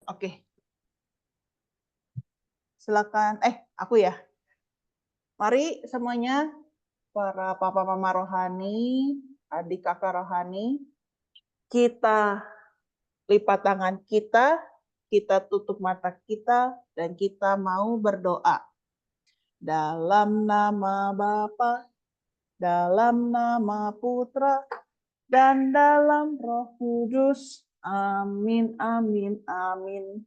Oke. Silakan. Aku ya. Mari semuanya, para papa mama rohani, adik kakak rohani, kita lipat tangan kita tutup mata kita, dan kita mau berdoa. Dalam nama Bapa, dalam nama Putra, dan dalam Roh Kudus. Amin, amin, amin.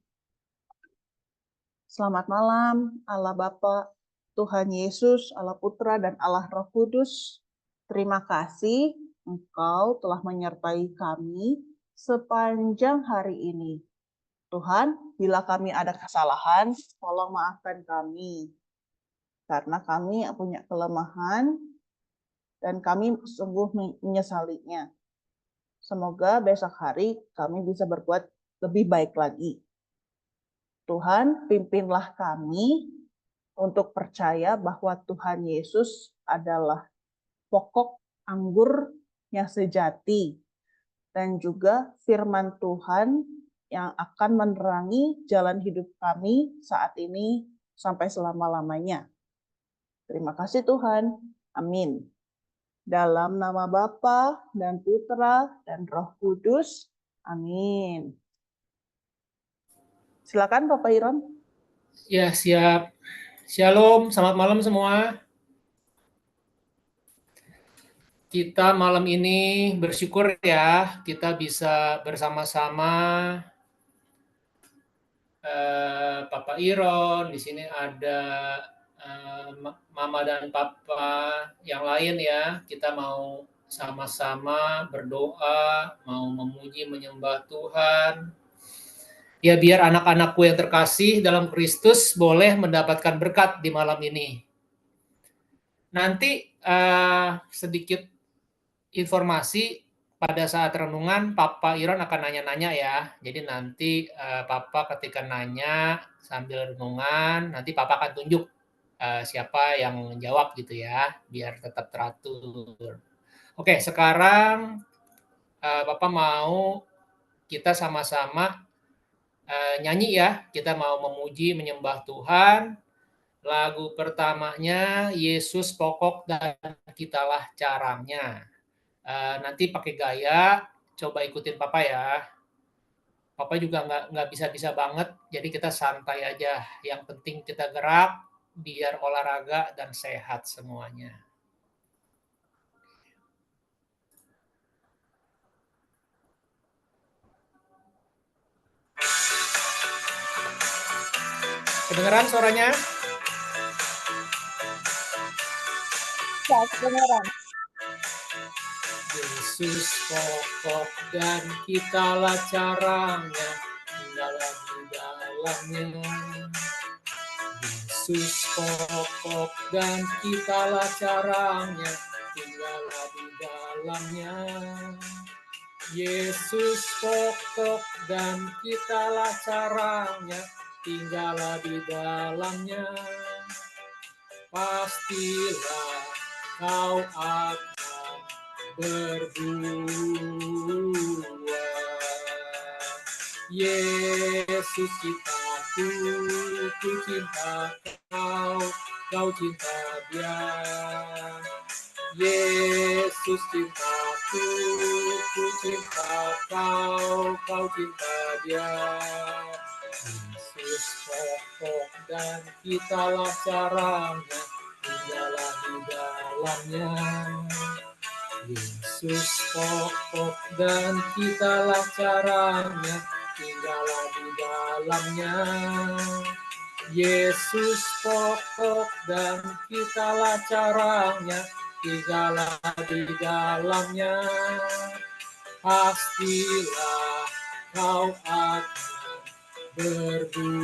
Selamat malam, Allah Bapa, Tuhan Yesus, Allah Putra, dan Allah Roh Kudus. Terima kasih Engkau telah menyertai kami sepanjang hari ini. Tuhan, bila kami ada kesalahan, tolong maafkan kami. Karena kami punya kelemahan dan kami sungguh menyesalinya. Semoga besok hari kami bisa berbuat lebih baik lagi. Tuhan, pimpinlah kami untuk percaya bahwa Tuhan Yesus adalah pokok anggur yang sejati dan juga firman Tuhan yang akan menerangi jalan hidup kami saat ini sampai selama-lamanya. Terima kasih Tuhan. Amin. Dalam nama Bapa dan Putra dan Roh Kudus. Amin. Silakan Bapak Iron. Ya, siap. Shalom, selamat malam semua. Kita malam ini bersyukur ya, kita bisa bersama-sama Papa Iron, di sini ada Mama dan Papa yang lain ya. Kita mau sama-sama berdoa, mau memuji menyembah Tuhan. Ya biar anak-anakku yang terkasih dalam Kristus boleh mendapatkan berkat di malam ini. Nanti sedikit informasi pada saat renungan Papa Iron akan nanya-nanya ya. Jadi nanti Papa ketika nanya sambil renungan, nanti Papa akan tunjuk siapa yang jawab gitu ya, biar tetap teratur. Oke, sekarang Papa mau kita sama-sama nyanyi ya. Kita mau memuji menyembah Tuhan. Lagu pertamanya Yesus Pokok dan Kitalah Caranya. Nanti pakai gaya, coba ikutin Papa ya. Papa juga nggak bisa-bisa banget, jadi kita santai aja. Yang penting kita gerak, biar olahraga dan sehat semuanya. Kedengeran suaranya? Ya, kedengeran. Yesus pokok dan kitalah caranya, tinggallah di dalamnya. Yesus pokok dan kitalah caranya, tinggallah di dalamnya. Yesus pokok dan kitalah caranya, tinggallah di dalamnya. Pastilah kau akan berbuah. Yesus cintaku, ku cinta kau, kau cinta dia. Yesus cintaku, ku cinta kau, kau cinta dia. Yesus pokok dan kitalah caranya, tinggallah di dalamnya. Yesus pokok dan kitalah caranya, tinggallah di dalamnya. Yesus pokok dan kitalah caranya, tinggallah di dalamnya. Pastilah kau akan berbuah.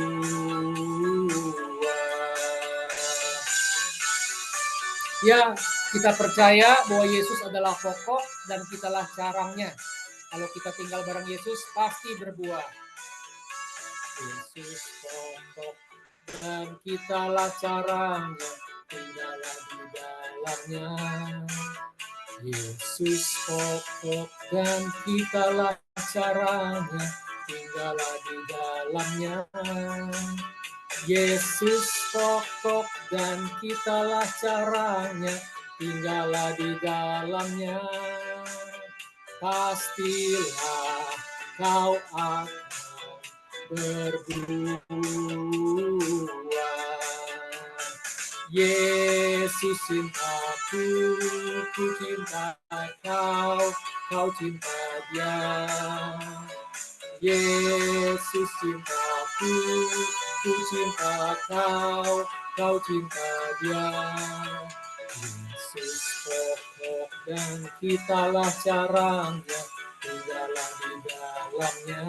Ya, kita percaya bahwa Yesus adalah pokok dan kitalah caranya. Kalau kita tinggal bareng Yesus, pasti berbuah. Yesus pokok dan kitalah caranya, tinggallah di dalamnya. Yesus pokok dan kitalah caranya, tinggallah di dalamnya. dalamnya. Yesus pokok dan kitalah caranya, tinggallah di dalamnya. Pastilah kau akan berbuah. Yesus cintaku, ku cinta kau, kau cinta dia. Yesus cintaku, ku cinta kau, kau cinta dia. Yesus pokok dan kitalah caranya, tinggallah di dalamnya.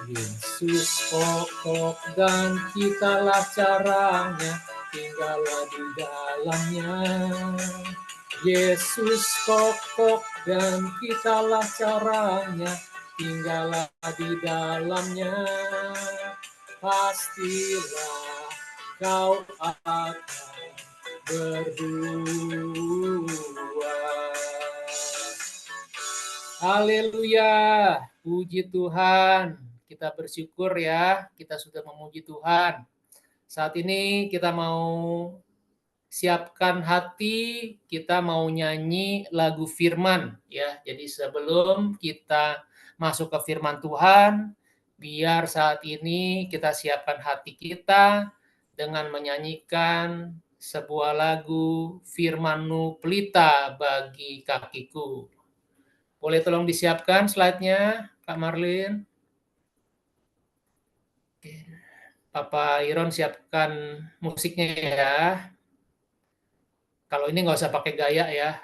Yesus pokok dan kitalah caranya, tinggallah di dalamnya. Yesus pokok dan kitalah caranya, tinggallah di dalamnya. Pastilah kau akan berbuah. Haleluya, puji Tuhan. Kita bersyukur ya, kita sudah memuji Tuhan. Saat ini kita mau siapkan hati, kita mau nyanyi lagu firman ya. Jadi sebelum kita masuk ke firman Tuhan, biar saat ini kita siapkan hati kita dengan menyanyikan sebuah lagu Firman-Mu pelita bagi kakiku. Boleh tolong disiapkan slide-nya, Kak Marlin? Oke. Papa Iron siapkan musiknya ya. Kalau ini nggak usah pakai gaya ya.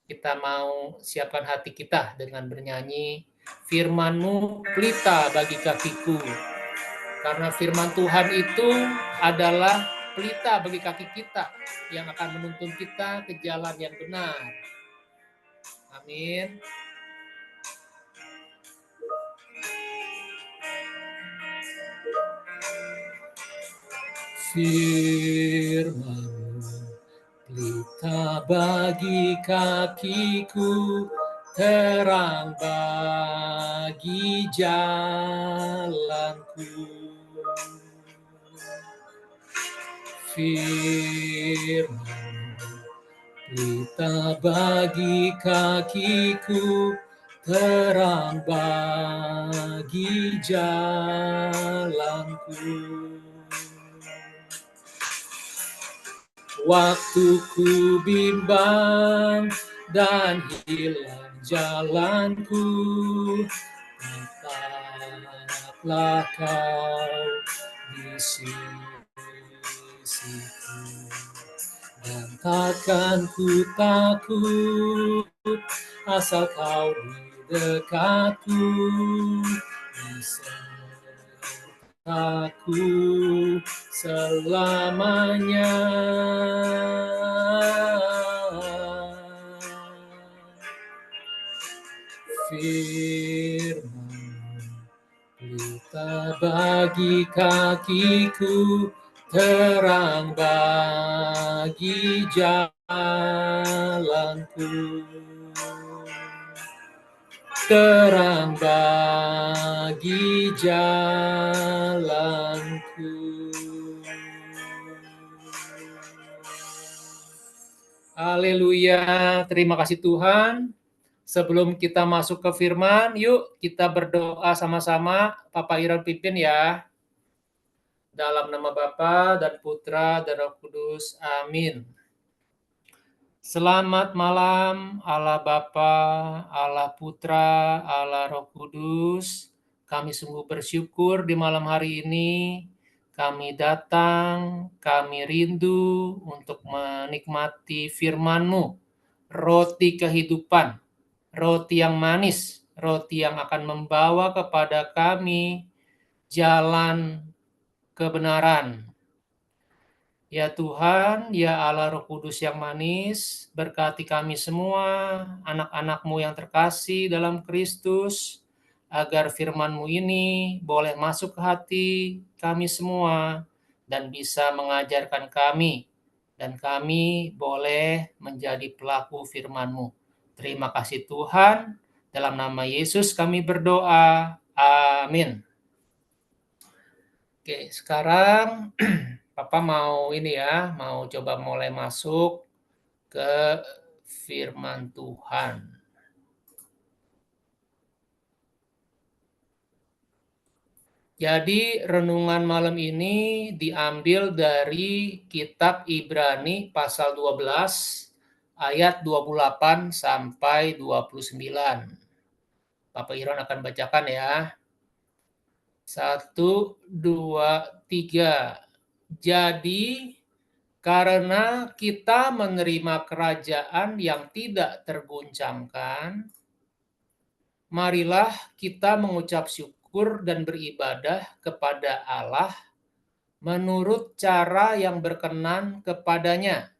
Kita mau siapkan hati kita dengan bernyanyi Firman-Mu pelita bagi kakiku. Karena firman Tuhan itu adalah pelita bagi kaki kita yang akan menuntun kita ke jalan yang benar. Amin. Firman-Mu pelita bagi kakiku, terang bagi jalanku. Firman-Mu pelita bagi kakiku, terang bagi jalanku. Waktu ku bimbang dan hilang jalanku, tetaplah kau di sisiku. Dan takkan ku takut, asal kau di dekatku, aku selamanya. Firman-Mu pelita bagi kakiku, terang bagi jalanku. Terang bagi jalanku. Haleluya, terima kasih Tuhan. Sebelum kita masuk ke firman, yuk kita berdoa sama-sama. Papa Iron pimpin ya. Dalam nama Bapa dan Putra dan Roh Kudus. Amin. Selamat malam Allah Bapa, Allah Putra, Allah Roh Kudus. Kami sungguh bersyukur di malam hari ini. Kami datang, kami rindu untuk menikmati firman-Mu. Roti kehidupan, roti yang manis, roti yang akan membawa kepada kami jalan kebenaran. Ya Tuhan, ya Allah Roh Kudus yang manis, berkati kami semua, anak-anak-Mu yang terkasih dalam Kristus, agar firman-Mu ini boleh masuk ke hati kami semua, dan bisa mengajarkan kami, dan kami boleh menjadi pelaku firman-Mu. Terima kasih Tuhan, dalam nama Yesus kami berdoa, amin. Oke, sekarang Papa mau ini ya, mau coba mulai masuk ke firman Tuhan. Jadi renungan malam ini diambil dari kitab Ibrani pasal 12 ayat 28 sampai 29. Papa Iron akan bacakan ya. 1, 2, 3. Jadi karena kita menerima kerajaan yang tidak terguncangkan, marilah kita mengucap syukur dan beribadah kepada Allah menurut cara yang berkenan kepadanya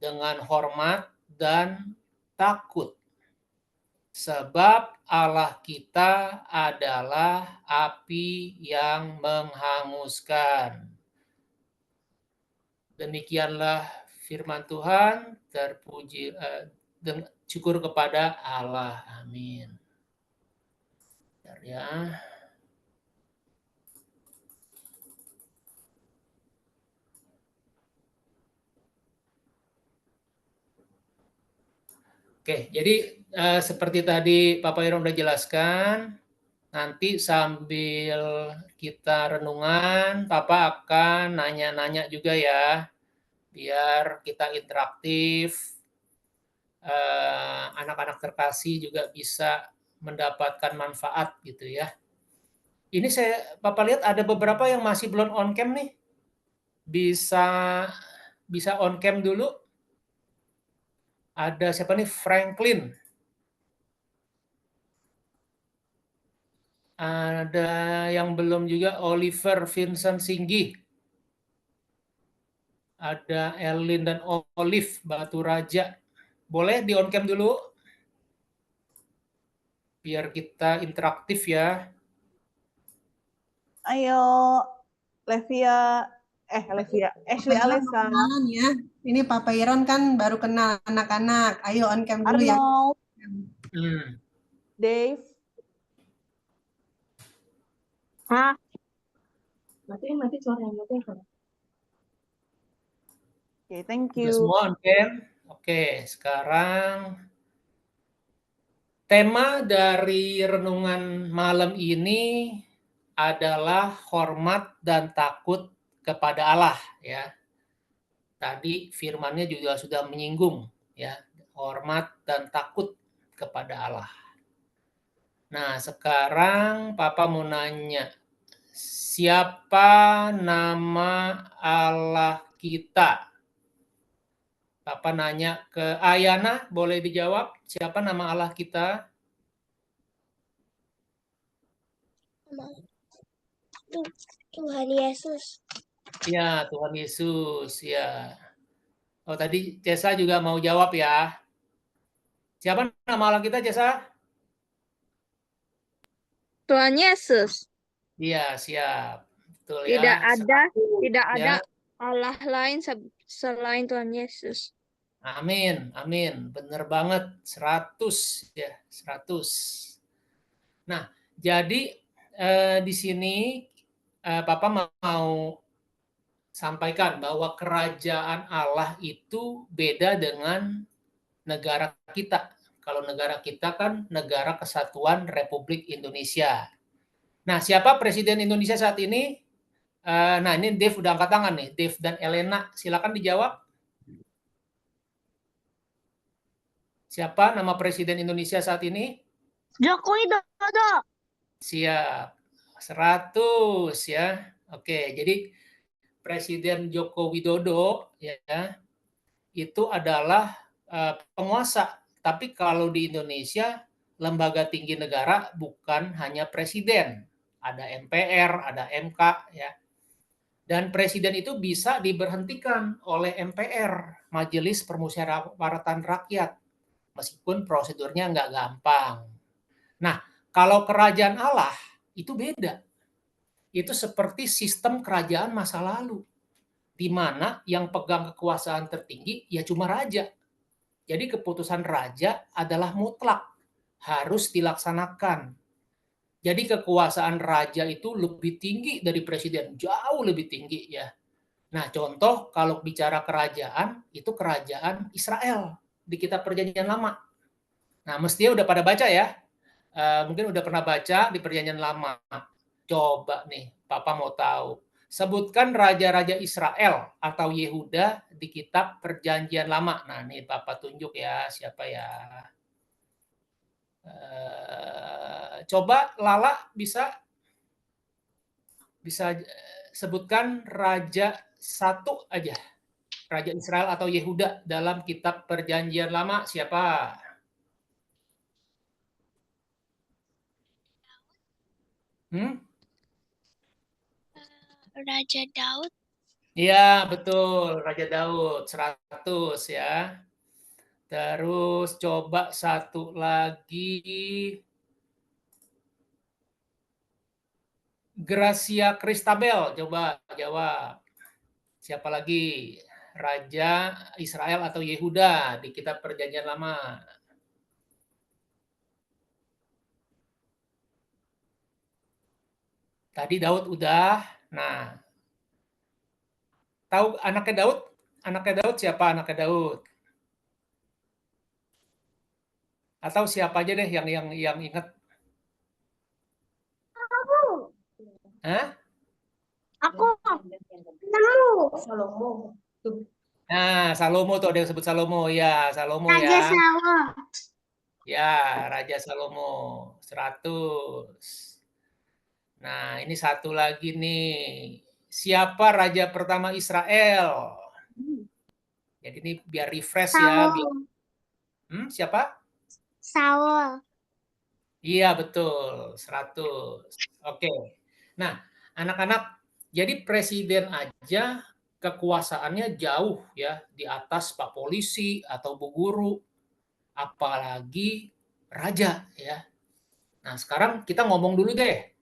dengan hormat dan takut. Sebab Allah kita adalah api yang menghanguskan. Demikianlah firman Tuhan, terpuji syukur kepada Allah. Amin. Bentar ya. Oke, jadi seperti tadi Papa Iron udah jelaskan, nanti sambil kita renungan, Papa akan nanya-nanya juga ya, biar kita interaktif, anak-anak terkasih juga bisa mendapatkan manfaat gitu ya. Ini Papa lihat ada beberapa yang masih belum on cam nih. Bisa on cam dulu. Ada siapa nih? Franklin. Ada yang belum juga, Oliver Vincent Singgi. Ada Erlin dan Olive Batu Raja. Boleh di on cam dulu? Biar kita interaktif ya. Ayo, Ashley Alessa. Ya. Ini Papa Iron kan baru kenal anak-anak. Ayo on cam dulu ya. Arnold, Dave. Hah? Mati suara yang mati. Oke, thank Udah you. semua on cam? Oke, sekarang tema dari renungan malam ini adalah hormat dan takut kepada Allah ya. Tadi firman-Nya juga sudah menyinggung ya, hormat dan takut kepada Allah. Nah, sekarang Papa mau nanya, siapa nama Allah kita? Papa nanya ke Ayana, boleh dijawab, siapa nama Allah kita? Tuhan Yesus. Ya, Tuhan Yesus, ya. Oh, tadi Cesa juga mau jawab ya. Siapa nama Allah kita, Cesa? Tuhan Yesus. Iya, siap. Betul Tidak ya. ada Allah lain selain Tuhan Yesus. Amin, amin. Bener banget, 100 ya, 100. Nah, jadi di sini Papa mau sampaikan bahwa kerajaan Allah itu beda dengan negara kita. Kalau negara kita kan negara kesatuan Republik Indonesia. Nah, siapa presiden Indonesia saat ini? Nah, ini Dave udah angkat tangan nih. Dave dan Elena, silakan dijawab. Siapa nama presiden Indonesia saat ini? Joko Widodo. Siap. 100 ya. Oke, jadi Presiden Joko Widodo ya itu adalah penguasa. Tapi kalau di Indonesia lembaga tinggi negara bukan hanya presiden, ada MPR, ada MK ya. Dan presiden itu bisa diberhentikan oleh MPR, Majelis Permusyawaratan Rakyat, meskipun prosedurnya nggak gampang. Nah, kalau kerajaan Allah itu beda. Itu seperti sistem kerajaan masa lalu, di mana yang pegang kekuasaan tertinggi ya cuma raja. Jadi keputusan raja adalah mutlak, harus dilaksanakan. Jadi kekuasaan raja itu lebih tinggi dari presiden, jauh lebih tinggi ya. Nah, contoh kalau bicara kerajaan, itu kerajaan Israel di kitab Perjanjian Lama. Nah, mestinya udah pada baca ya. Mungkin udah pernah baca di Perjanjian Lama. Coba nih, Papa mau tahu. Sebutkan raja-raja Israel atau Yehuda di kitab Perjanjian Lama. Nah, nih Papa tunjuk ya, siapa ya. Coba Lala bisa sebutkan raja satu aja. Raja Israel atau Yehuda dalam kitab Perjanjian Lama siapa? Raja Daud. Iya, betul. Raja Daud, 100 ya. Terus coba satu lagi. Gracia Christabel, coba jawab. Siapa lagi? Raja Israel atau Yehuda di kitab Perjanjian Lama. Tadi Daud udah. Nah, tahu anaknya Daud? Anaknya Daud siapa anaknya Daud? Atau siapa aja deh yang ingat? Hah? Aku. Salomo. Nah, Salomo tuh ada yang sebut Salomo ya, Salomo Raja ya. Salomo. Ya, Raja Salomo 100. Nah, ini satu lagi nih. Siapa raja pertama Israel? Jadi ini biar refresh ya. Siapa? Saul. Iya, betul. 100. Oke. Nah, anak-anak, jadi presiden aja kekuasaannya jauh ya di atas Pak Polisi atau Bu Guru, apalagi raja ya. Nah, sekarang kita ngomong dulu deh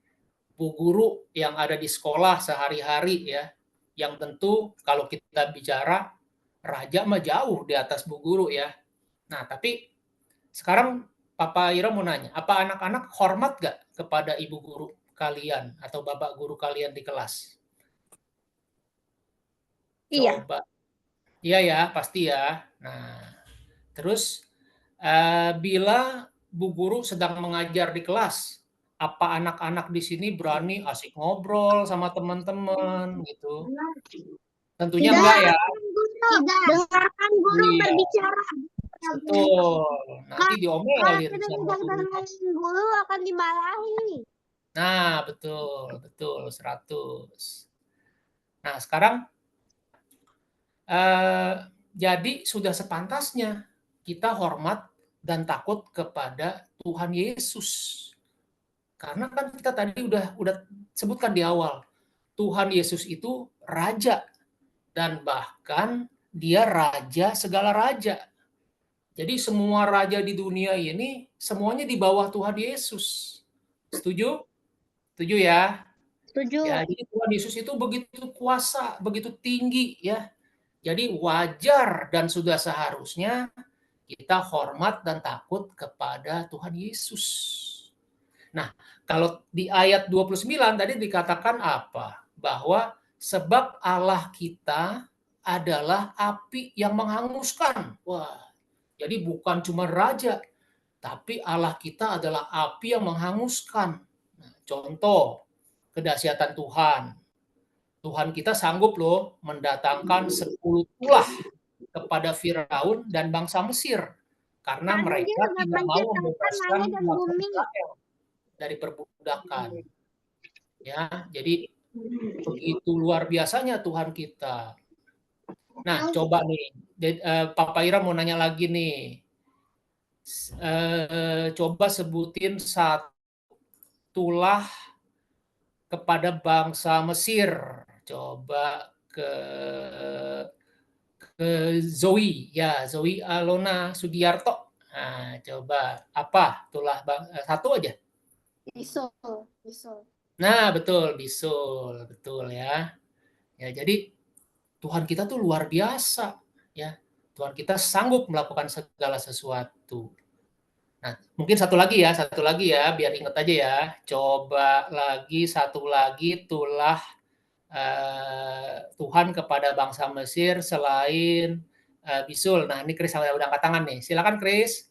Bu Guru yang ada di sekolah sehari-hari ya. Yang tentu kalau kita bicara raja mah jauh di atas Bu Guru ya. Nah, tapi sekarang Papa Ira mau nanya, apa anak-anak hormat gak kepada ibu guru kalian atau bapak guru kalian di kelas? Iya. Coba. Iya ya, pasti ya. Nah, terus bila Bu Guru sedang mengajar di kelas, apa anak-anak di sini berani asik ngobrol sama teman-teman gitu? Tentunya enggak ya. Tidak. Dengarkan guru Iya, berbicara. betul. Nanti diomelin sama guru. Dengarkan guru akan dimarahi. Nah, betul, betul, 100. Nah, sekarang jadi sudah sepantasnya kita hormat dan takut kepada Tuhan Yesus. Karena kan kita tadi udah sebutkan di awal, Tuhan Yesus itu raja dan bahkan dia raja segala raja. Jadi semua raja di dunia ini semuanya di bawah Tuhan Yesus. Setuju? Setuju ya? Setuju. Ya, jadi Tuhan Yesus itu begitu kuasa, begitu tinggi ya. Jadi wajar dan sudah seharusnya kita hormat dan takut kepada Tuhan Yesus. Nah, kalau di ayat 29 tadi dikatakan apa? Bahwa sebab Allah kita adalah api yang menghanguskan. Wah, jadi bukan cuma raja, tapi Allah kita adalah api yang menghanguskan. Nah, contoh kedahsyatan Tuhan. Tuhan kita sanggup loh mendatangkan 10 tulah kepada Firaun dan bangsa Mesir karena mereka tidak mau membebaskan bangsa Israel dari perbudakan. Ya, jadi begitu luar biasanya Tuhan kita. Nah, coba nih, Papa Ira mau nanya lagi nih. Coba sebutin satu tulah kepada bangsa Mesir. Coba ke Zoe, ya Zoe Alona Sugiarto. Nah, coba apa tulah satu aja. Bisul. Nah, betul, bisul, betul ya. Ya, jadi Tuhan kita tuh luar biasa ya. Tuhan kita sanggup melakukan segala sesuatu. Nah, mungkin satu lagi ya, biar ingat aja ya. Coba lagi, satu lagi, itulah Tuhan kepada bangsa Mesir selain bisul. Nah, ini Chris udah angkat tangan nih. Silakan Chris.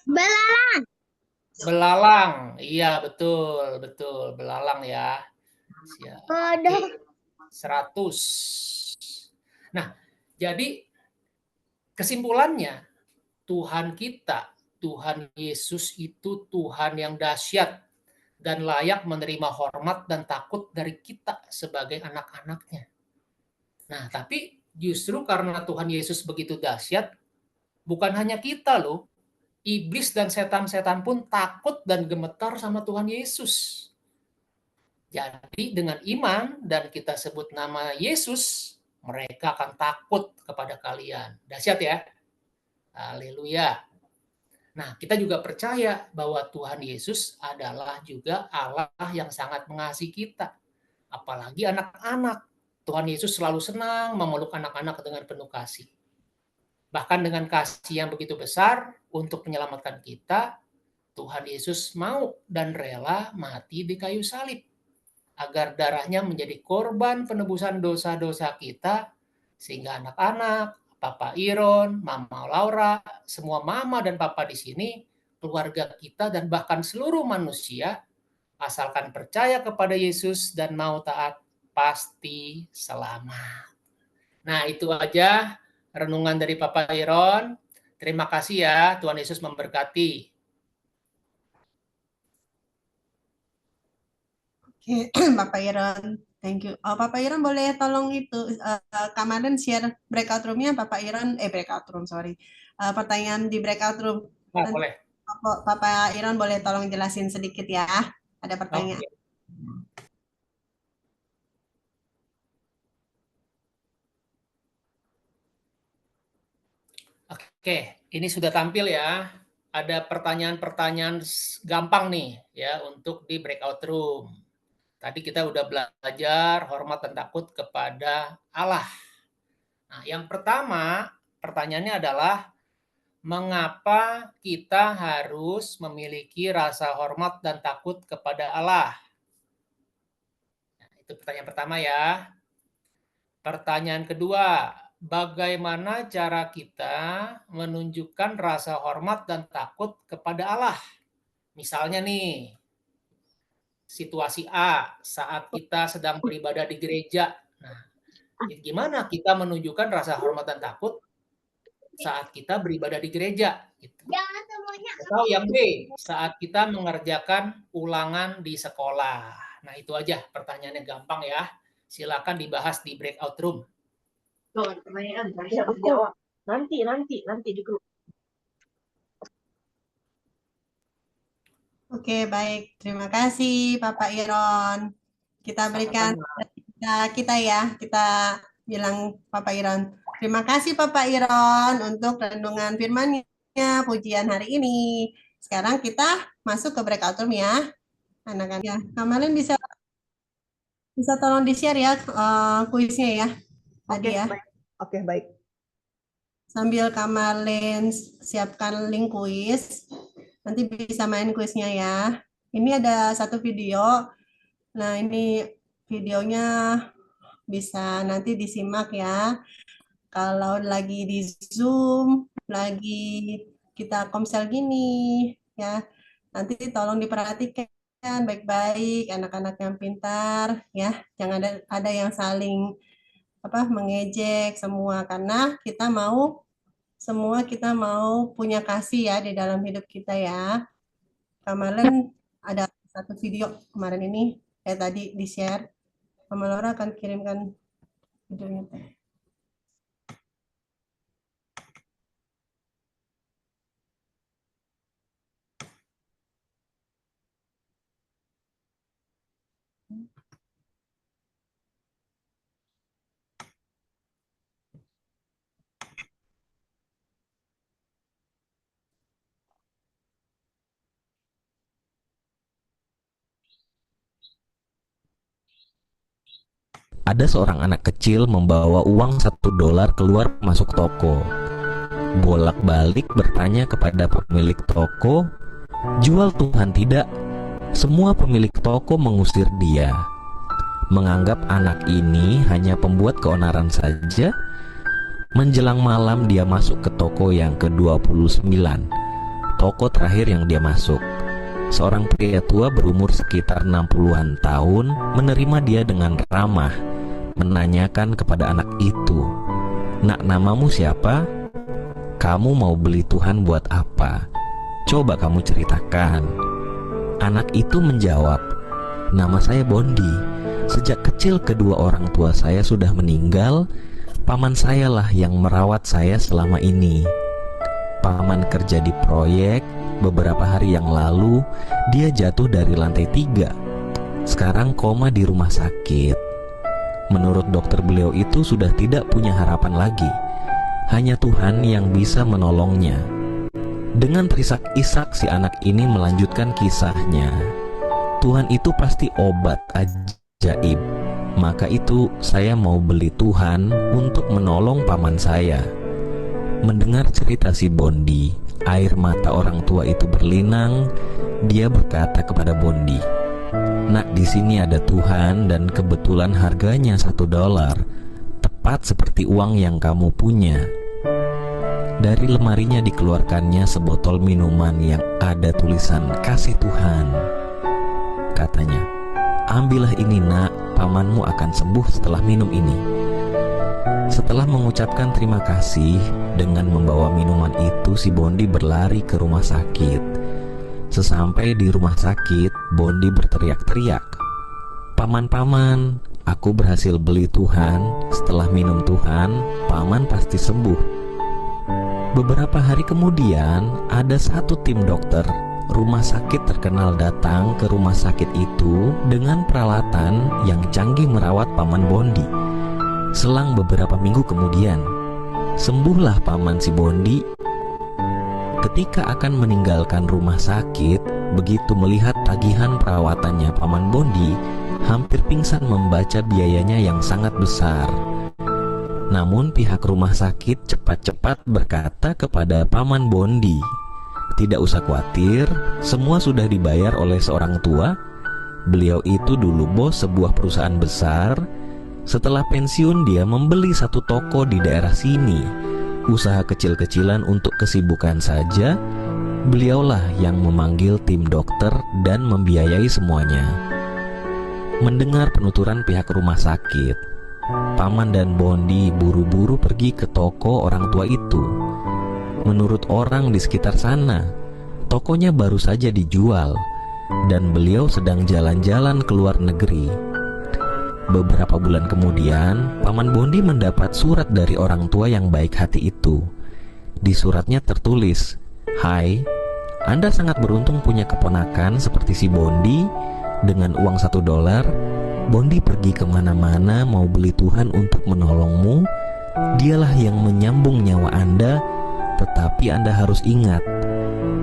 Belalang. Belalang. Iya, betul, betul. Belalang ya. Siap. Oke. 100. Nah, jadi kesimpulannya Tuhan kita, Tuhan Yesus itu Tuhan yang dahsyat dan layak menerima hormat dan takut dari kita sebagai anak-anaknya. Nah, tapi justru karena Tuhan Yesus begitu dahsyat, bukan hanya kita loh, iblis dan setan-setan pun takut dan gemetar sama Tuhan Yesus. Jadi dengan iman dan kita sebut nama Yesus, mereka akan takut kepada kalian. Dahsyat ya. Haleluya. Nah, kita juga percaya bahwa Tuhan Yesus adalah juga Allah yang sangat mengasihi kita. Apalagi anak-anak. Tuhan Yesus selalu senang memeluk anak-anak dengan penuh kasih. Bahkan dengan kasih yang begitu besar untuk menyelamatkan kita, Tuhan Yesus mau dan rela mati di kayu salib agar darahnya menjadi korban penebusan dosa-dosa kita, sehingga anak-anak, Papa Iron, Mama Laura, semua mama dan papa di sini, keluarga kita dan bahkan seluruh manusia, asalkan percaya kepada Yesus dan mau taat, pasti selamat. Nah, itu aja renungan dari Papa Iron. Terima kasih ya, Tuhan Yesus memberkati. Oke, Bapak Iron, thank you. Bapak Iron boleh tolong itu kemarin share breakout roomnya Bapak Iron, breakout room, sorry. Pertanyaan di breakout room. Nah, Nanti boleh. Bapak Iron boleh tolong jelasin sedikit ya. Ada pertanyaan. Oke. Oke, ini sudah tampil ya. Ada pertanyaan-pertanyaan gampang nih ya untuk di breakout room. Tadi kita udah belajar hormat dan takut kepada Allah. Nah, yang pertama, pertanyaannya adalah mengapa kita harus memiliki rasa hormat dan takut kepada Allah? Nah, itu pertanyaan pertama ya. Pertanyaan kedua, bagaimana cara kita menunjukkan rasa hormat dan takut kepada Allah? Misalnya nih, situasi A, saat kita sedang beribadah di gereja. Nah, gimana kita menunjukkan rasa hormat dan takut saat kita beribadah di gereja? Gitu. Atau yang B, saat kita mengerjakan ulangan di sekolah. Nah, itu aja pertanyaannya gampang ya. Silakan dibahas di breakout room. Pertanyaan saya jawab. Nanti di grup. Oke, baik. Terima kasih Bapak Iron. Kita berikan kita ya, kita bilang Bapak Iron. Terima kasih Bapak Iron untuk renungan firman-Nya, pujian hari ini. Sekarang kita masuk ke breakout room ya. Anak-anak ya, kemarin bisa tolong di-share ya kuisnya ya. Tadi ya. Oke, baik. Sambil Kamalin siapkan link kuis, nanti bisa main kuisnya ya. Ini ada satu video. Nah, ini videonya bisa nanti disimak ya. Kalau lagi di Zoom, lagi kita komsel gini ya. Nanti tolong diperhatikan baik-baik anak-anak yang pintar ya. Jangan ada yang saling mengejek semua, karena kita mau punya kasih ya di dalam hidup kita ya. Kemarin ada satu video kemarin ini tadi di-share. Mama Laura akan kirimkan videonya. Ada seorang anak kecil membawa uang $1 keluar masuk toko. bolak-balik bertanya kepada pemilik toko, "Jual Tuhan tidak?" Semua pemilik toko mengusir dia, menganggap anak ini hanya pembuat keonaran saja. Menjelang malam dia masuk ke toko yang ke-29, toko terakhir yang dia masuk. Seorang pria tua berumur sekitar 60-an tahun menerima dia dengan ramah, menanyakan kepada anak itu, "Nak, namamu siapa? Kamu mau beli Tuhan buat apa? Coba kamu ceritakan." Anak itu menjawab, "Nama saya Bondi. Sejak kecil kedua orang tua saya sudah meninggal. Paman saya lah yang merawat saya selama ini. Paman kerja di proyek. Beberapa hari yang lalu dia jatuh dari lantai 3. Sekarang koma di rumah sakit. Menurut dokter, beliau itu sudah tidak punya harapan lagi. Hanya Tuhan yang bisa menolongnya." Dengan terisak-isak si anak ini melanjutkan kisahnya. "Tuhan itu pasti obat ajaib. Maka itu saya mau beli Tuhan untuk menolong paman saya." Mendengar cerita si Bondi, air mata orang tua itu berlinang. Dia berkata kepada Bondi, "Nak, di sini ada Tuhan dan kebetulan harganya $1, tepat seperti uang yang kamu punya." Dari lemarinya dikeluarkannya sebotol minuman yang ada tulisan "Kasih Tuhan." Katanya, "Ambillah ini, Nak, pamanmu akan sembuh setelah minum ini." Setelah mengucapkan terima kasih dengan membawa minuman itu, si Bondi berlari ke rumah sakit. Sesampai di rumah sakit, Bondi berteriak-teriak, "Paman, aku berhasil beli Tuhan. Setelah minum Tuhan, paman pasti sembuh." Beberapa hari kemudian, ada satu tim dokter rumah sakit terkenal datang ke rumah sakit itu dengan peralatan yang canggih merawat paman Bondi. Selang beberapa minggu kemudian, sembuhlah paman si Bondi. Ketika akan meninggalkan rumah sakit, begitu melihat tagihan perawatannya, paman Bondi hampir pingsan membaca biayanya yang sangat besar. Namun pihak rumah sakit cepat-cepat berkata kepada paman Bondi, "Tidak usah khawatir, semua sudah dibayar oleh seorang tua. Beliau itu dulu bos sebuah perusahaan besar. Setelah pensiun dia membeli satu toko di daerah sini. Usaha kecil-kecilan untuk kesibukan saja. Beliaulah yang memanggil tim dokter dan membiayai semuanya." Mendengar penuturan pihak rumah sakit, paman dan Bondi buru-buru pergi ke toko orang tua itu. Menurut orang di sekitar sana, tokonya baru saja dijual dan beliau sedang jalan-jalan ke luar negeri. Beberapa bulan kemudian, paman Bondi mendapat surat dari orang tua yang baik hati itu. Di suratnya tertulis, "Hai, Anda sangat beruntung punya keponakan seperti si Bondi. Dengan uang $1, Bondi pergi kemana-mana mau beli Tuhan untuk menolongmu. Dialah yang menyambung nyawa Anda, tetapi Anda harus ingat,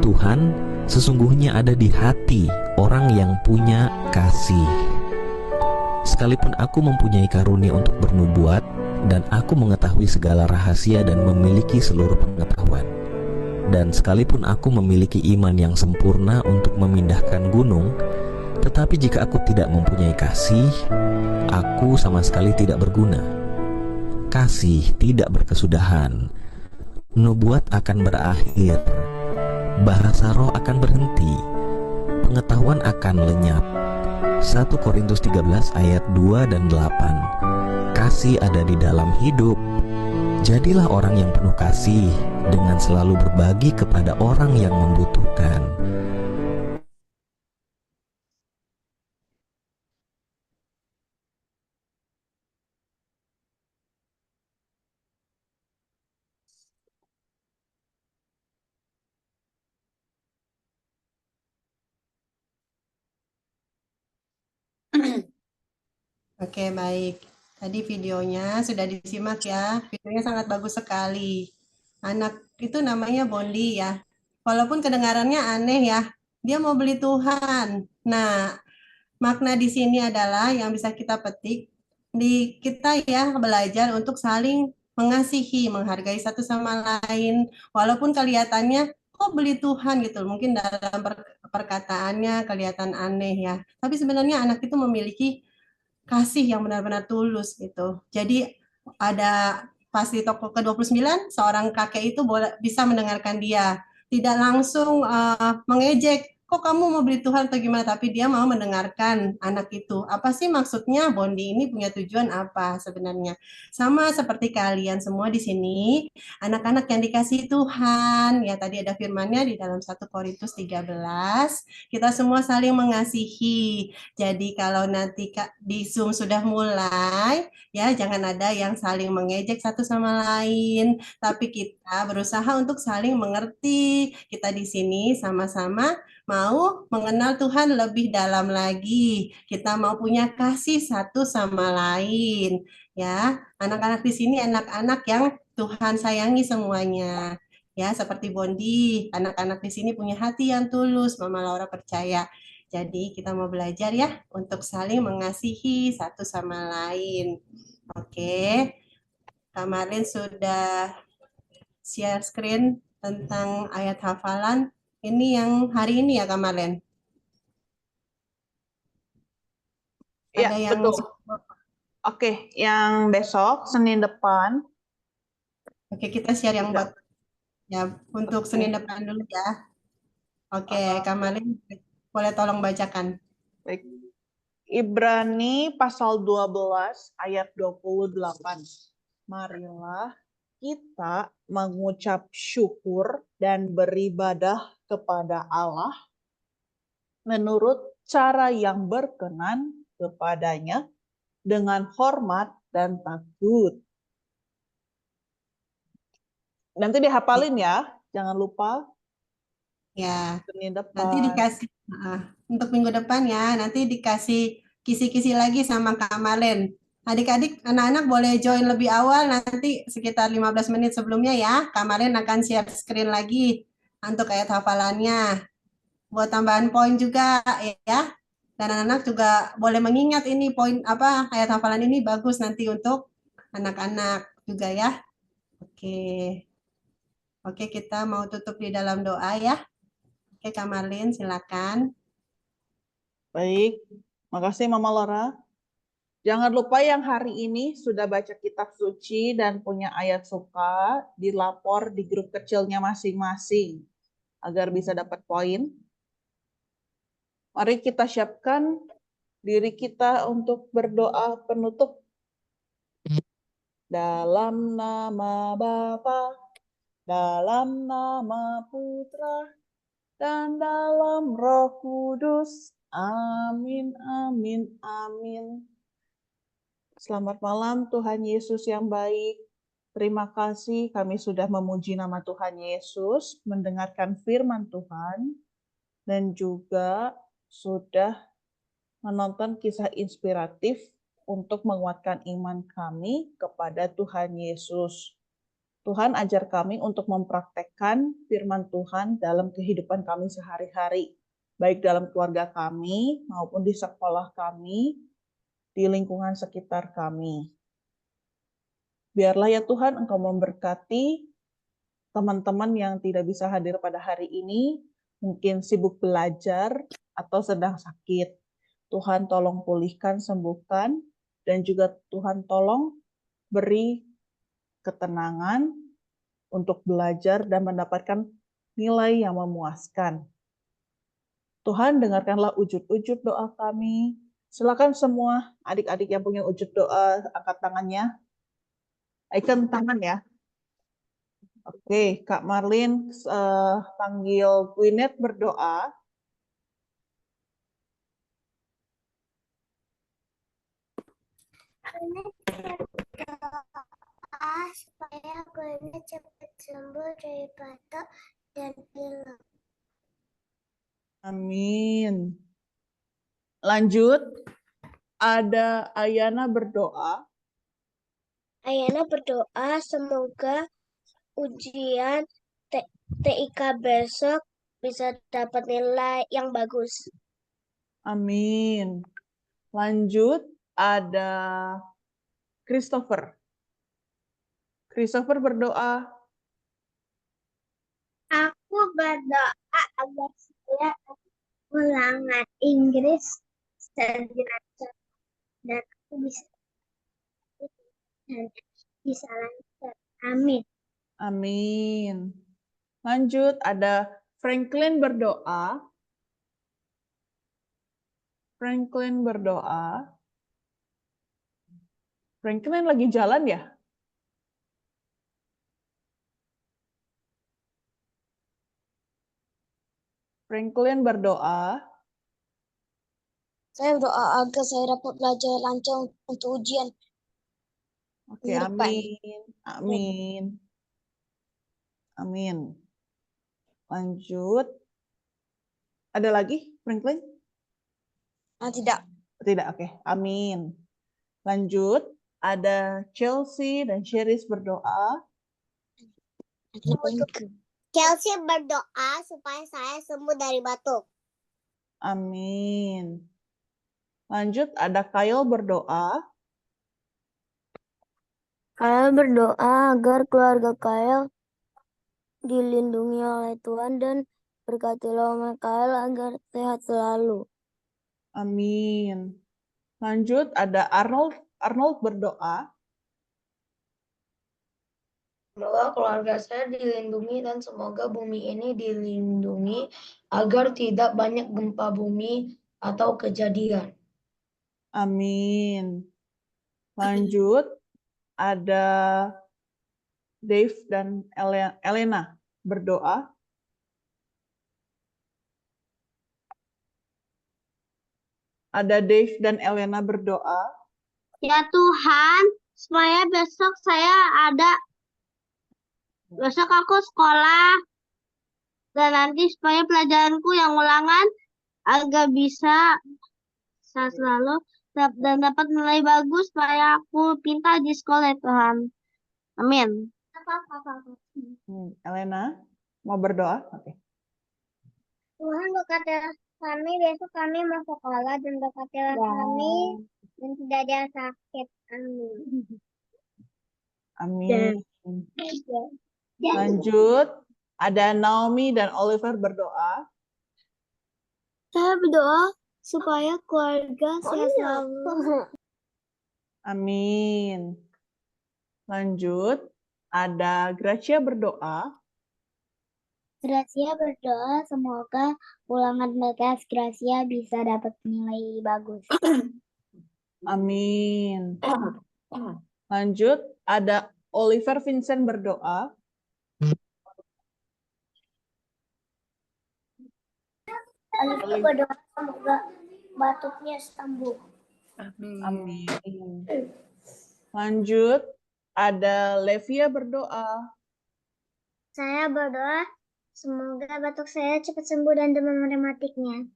Tuhan sesungguhnya ada di hati orang yang punya kasih. Sekalipun aku mempunyai karunia untuk bernubuat, dan aku mengetahui segala rahasia dan memiliki seluruh pengetahuan, dan sekalipun aku memiliki iman yang sempurna untuk memindahkan gunung, tetapi jika aku tidak mempunyai kasih, aku sama sekali tidak berguna. Kasih tidak berkesudahan. Nubuat akan berakhir. Bahasa roh akan berhenti. Pengetahuan akan lenyap." 1 Korintus 13 ayat 2 dan 8. Kasih ada di dalam hidup. Jadilah orang yang penuh kasih dengan selalu berbagi kepada orang yang membutuhkan. Oke, baik. Tadi videonya sudah disimak ya. Videonya sangat bagus sekali. Anak itu namanya Bondi ya. Walaupun kedengarannya aneh ya. Dia mau beli Tuhan. Nah, makna di sini adalah yang bisa kita petik di kita ya belajar untuk saling mengasihi, menghargai satu sama lain, walaupun kelihatannya kok beli Tuhan gitu, mungkin dalam perkataannya kelihatan aneh ya, tapi sebenarnya anak itu memiliki kasih yang benar-benar tulus gitu. Jadi ada pas di toko ke-29 seorang kakek itu bisa mendengarkan dia, tidak langsung mengejek, kok kamu mau beli Tuhan atau gimana, tapi dia mau mendengarkan anak itu. Apa sih maksudnya, Bondi ini punya tujuan apa sebenarnya? Sama seperti kalian semua di sini, anak-anak yang dikasihi Tuhan, ya tadi ada firman-Nya di dalam 1 Korintus 13, kita semua saling mengasihi. Jadi kalau nanti di Zoom sudah mulai, ya jangan ada yang saling mengejek satu sama lain, tapi kita berusaha untuk saling mengerti. Kita di sini sama-sama mau mengenal Tuhan lebih dalam lagi. Kita mau punya kasih satu sama lain. Ya, anak-anak di sini anak-anak yang Tuhan sayangi semuanya. Ya, seperti Bondi, anak-anak di sini punya hati yang tulus. Mama Laura percaya. Jadi kita mau belajar ya untuk saling mengasihi satu sama lain. Oke, kemarin sudah share screen tentang ayat hafalan. Ini yang hari ini ya kemarin. Iya, Ada yang betul. Oke, yang besok, Senin depan. Oke, kita share yang buat ya untuk Oke. Senin depan dulu ya. Oke, kemarin boleh tolong bacakan. Baik. Ibrani pasal 12 ayat 28. Marilah kita mengucap syukur dan beribadah kepada Allah menurut cara yang berkenan kepadanya dengan hormat dan takut. Nanti dihafalin ya, jangan lupa. Ya, Senin depan. nanti dikasih untuk minggu depan ya, nanti dikasih kisi-kisi lagi sama Kak Malen. Adik-adik, anak-anak boleh join lebih awal, nanti sekitar 15 menit sebelumnya ya. Kak Malen akan share screen lagi untuk ayat hafalannya. Buat tambahan poin juga ya. Dan anak-anak juga boleh mengingat ini poin apa ayat hafalan ini bagus nanti untuk anak-anak juga ya. Oke. Oke, kita mau tutup di dalam doa ya. Oke, Kak Marlin, silakan. Baik, makasih Mama Laura. Jangan lupa yang hari ini sudah baca kitab suci dan punya ayat suka, dilapor di grup kecilnya masing-masing agar bisa dapat poin. Mari kita siapkan diri kita untuk berdoa penutup. Dalam nama Bapa, dalam nama Putra, dan dalam Roh Kudus. Amin, amin, amin. Selamat malam Tuhan Yesus yang baik. Terima kasih kami sudah memuji nama Tuhan Yesus, mendengarkan firman Tuhan, dan juga sudah menonton kisah inspiratif untuk menguatkan iman kami kepada Tuhan Yesus. Tuhan ajar kami untuk mempraktekkan firman Tuhan dalam kehidupan kami sehari-hari, baik dalam keluarga kami maupun di sekolah kami, di lingkungan sekitar kami. Biarlah ya Tuhan Engkau memberkati teman-teman yang tidak bisa hadir pada hari ini, mungkin sibuk belajar atau sedang sakit. Tuhan tolong pulihkan, sembuhkan, dan juga Tuhan tolong beri ketenangan untuk belajar dan mendapatkan nilai yang memuaskan. Tuhan dengarkanlah ujud-ujud doa kami. Silakan semua adik-adik yang punya ujud doa, angkat tangannya. Icon tangan ya. Oke, Kak Marlin panggil Gwyneth berdoa. Supaya Gwyneth cepat sembuh dari batuk dan pilek. Amin. Lanjut, ada Ayana berdoa. Ayana berdoa semoga ujian TIK besok bisa dapat nilai yang bagus. Amin. Lanjut, ada Christopher. Christopher berdoa. Aku berdoa agar saya ulangan Inggris segera dan aku bisa lancar. Amin. Amin. Lanjut, ada Franklin berdoa. Franklin berdoa. Franklin lagi jalan ya? Franklin berdoa. Saya berdoa agar saya dapat belajar lancar untuk ujian. Oke, Minggu depan. amin. Amin. Amin. Lanjut. Ada lagi, Franklin? Tidak. Tidak, oke. Amin. Lanjut. Ada Chelsea dan Sheris berdoa. Chelsea berdoa supaya saya sembuh dari batuk. Amin. Lanjut, ada Kyle berdoa. Kyle berdoa agar keluarga Kyle dilindungi oleh Tuhan dan berkatilah Kyle agar sehat selalu. Amin. Lanjut, ada Arnold. Arnold berdoa. Semoga keluarga saya dilindungi dan semoga bumi ini dilindungi agar tidak banyak gempa bumi atau kejadian. Amin. Lanjut, ada Dave dan Elena berdoa. Ada Dave dan Elena berdoa. Ya Tuhan, supaya besok aku sekolah dan nanti supaya pelajaranku yang ulangan agar bisa selalu dan dapat nilai bagus supaya aku pintar di sekolah ya Tuhan. Amin. Elena mau berdoa? Oke. Tuhan berkatilah kami besok kami mau sekolah dan berkatilah kami dan tidak ada yang sakit. Amin. Amin. Lanjut, ada Naomi dan Oliver berdoa. Saya berdoa supaya keluarga sehat selalu. Amin. Lanjut, ada Gracia berdoa. Gracia berdoa semoga ulangan mereka Gracia bisa dapat nilai bagus. Amin. Lanjut, ada Oliver Vincent berdoa. Oliver berdoa semoga batuknya sembuh. Amin. Lanjut, ada Levia berdoa. Saya berdoa semoga batuk saya cepat sembuh dan demam rematiknya.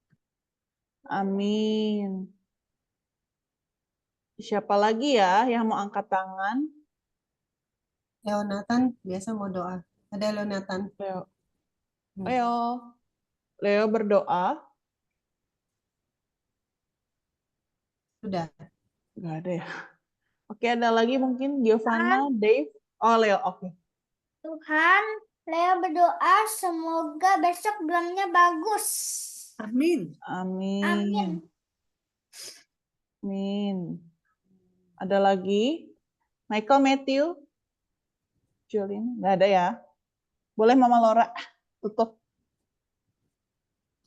Amin. Siapa lagi ya yang mau angkat tangan? Leonatan biasa mau doa. Ada Leonatan. Leo. Leo. Leo berdoa. Sudah. Enggak ada ya. Oke, ada lagi mungkin Giovanna, Dave. Oh, Leo. Oke. Tuhan, Leo berdoa semoga besok bulannya bagus. Amin. Amin. Amin. Amin. Ada lagi? Michael, Matthew, Julian. Enggak ada ya. Boleh Mama Laura tutup.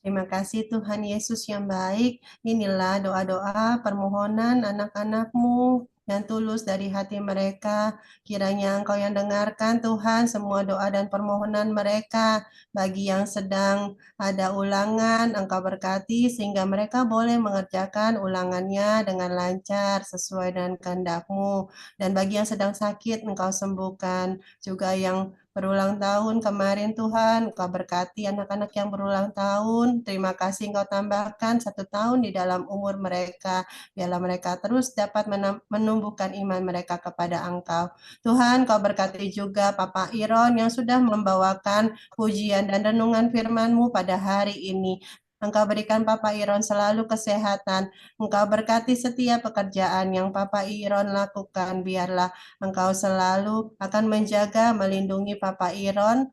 Terima kasih Tuhan Yesus yang baik. Inilah doa-doa permohonan anak-anak-Mu yang tulus dari hati mereka. Kiranya Engkau yang dengarkan Tuhan semua doa dan permohonan mereka. Bagi yang sedang ada ulangan, Engkau berkati sehingga mereka boleh mengerjakan ulangannya dengan lancar sesuai dengan kehendak-Mu. Dan bagi yang sedang sakit, Engkau sembuhkan. Juga yang berulang tahun kemarin Tuhan, Engkau berkati anak-anak yang berulang tahun. Terima kasih Engkau tambahkan 1 tahun di dalam umur mereka. Biarlah mereka terus dapat menumbuhkan iman mereka kepada Engkau. Tuhan, Engkau berkati juga Papa Iron yang sudah membawakan pujian dan renungan firman-Mu pada hari ini. Engkau berikan Papa Iron selalu kesehatan. Engkau berkati setiap pekerjaan yang Papa Iron lakukan. Biarlah Engkau selalu akan menjaga, melindungi Papa Iron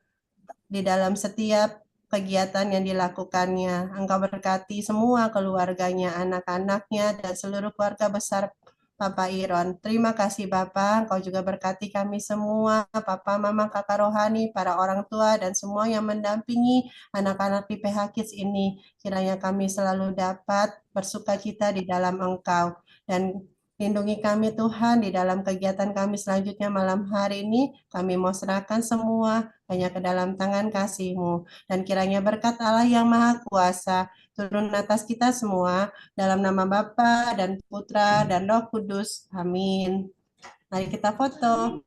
di dalam setiap kegiatan yang dilakukannya. Engkau berkati semua keluarganya, anak-anaknya, dan seluruh keluarga besar Papa Iron. Terima kasih Bapak, Engkau juga berkati kami semua, Papa, Mama, Kakak Rohani, para orang tua, dan semua yang mendampingi anak-anak di PH Kids ini. Kiranya kami selalu dapat bersukacita di dalam Engkau. Dan lindungi kami Tuhan di dalam kegiatan kami selanjutnya malam hari ini. Kami mau serahkan semua hanya ke dalam tangan kasih-Mu. Dan kiranya berkat Allah yang Maha Kuasa turun atas kita semua dalam nama Bapa dan Putra dan Roh Kudus. Amin. Mari kita foto.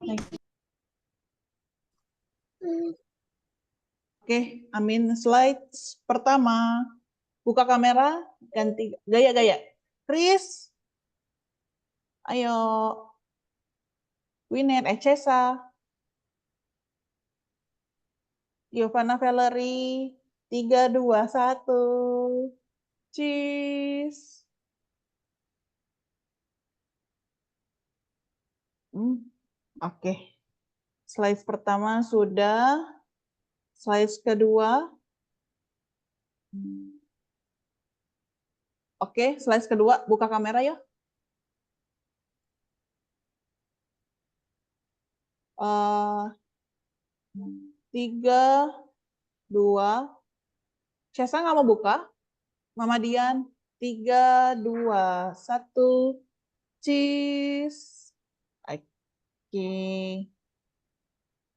Oke, amin. Slides pertama. Buka kamera, ganti gaya-gaya. Chris. Ayo. Winnet, Echesa. Giovanna Valerie. 3, 2, 1. Cheese. Oke. Slides pertama sudah. Slides kedua. Oke, slides kedua. Buka kamera ya. Tiga, 2. Syesa nggak mau buka? Mama Dian. 3, 2, 1. Cheese. Oke.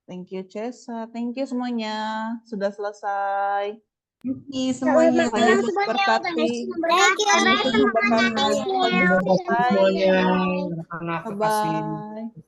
Thank you, Cesa. Thank you semuanya. Sudah selesai. Thank you semuanya. Tuhan Yesus berkati. Tuhan Yesus memberkati. Terima kasih semuanya. Anak-anak, terima kasih. Bye.